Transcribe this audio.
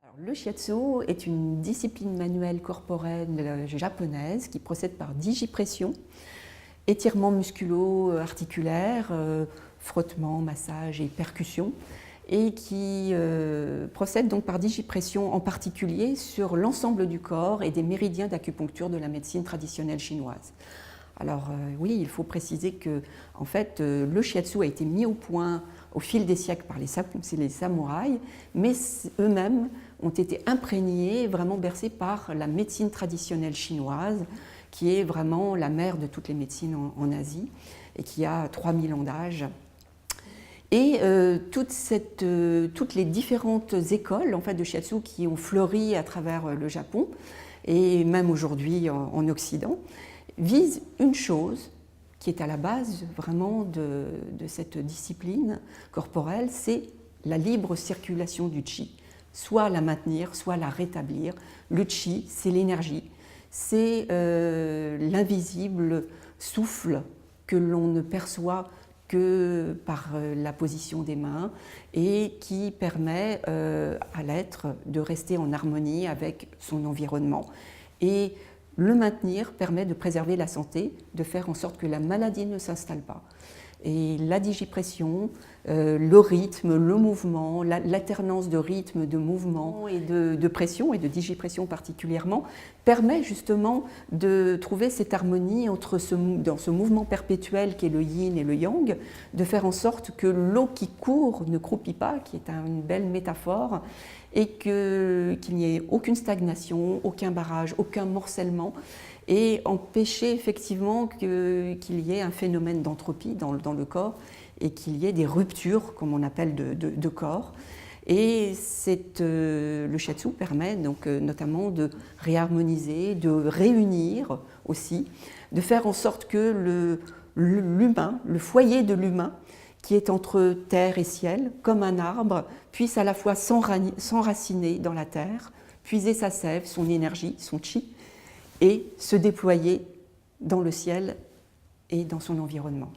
Alors, le shiatsu est une discipline manuelle corporelle japonaise qui procède par digipression, étirement musculo-articulaire, frottement, massage et percussion, et qui procède donc par digipression en particulier sur l'ensemble du corps et des méridiens d'acupuncture de la médecine traditionnelle chinoise. Alors oui, il faut préciser que en fait, le shiatsu a été mis au point au fil des siècles par les samouraïs, mais eux-mêmes ont été imprégnés, vraiment bercés par la médecine traditionnelle chinoise, qui est vraiment la mère de toutes les médecines en Asie et qui a 3000 ans d'âge. Et toutes les différentes écoles en fait, de shiatsu qui ont fleuri à travers le Japon et même aujourd'hui en Occident visent une chose qui est à la base vraiment de cette discipline corporelle, c'est la libre circulation du chi, soit la maintenir, soit la rétablir. Le chi, c'est l'énergie, c'est l'invisible souffle que l'on ne perçoit que par la position des mains et qui permet à l'être de rester en harmonie avec son environnement. Et le maintenir permet de préserver la santé, de faire en sorte que la maladie ne s'installe pas. Et la digipression, le rythme, le mouvement, l'alternance de rythme, de mouvement et de pression, et de digipression particulièrement, permet justement de trouver cette harmonie entre dans ce mouvement perpétuel qui est le yin et le yang, de faire en sorte que l'eau qui court ne croupit pas, qui est une belle métaphore, et qu'il n'y ait aucune stagnation, aucun barrage, aucun morcellement, et empêcher effectivement qu'il y ait un phénomène d'entropie dans le corps et qu'il y ait des ruptures, comme on appelle, de corps. Et le shiatsu permet donc notamment de réharmoniser, de réunir aussi, de faire en sorte que l'humain, le foyer de l'humain, qui est entre terre et ciel, comme un arbre, puisse à la fois s'enraciner dans la terre, puiser sa sève, son énergie, son chi, et se déployer dans le ciel et dans son environnement.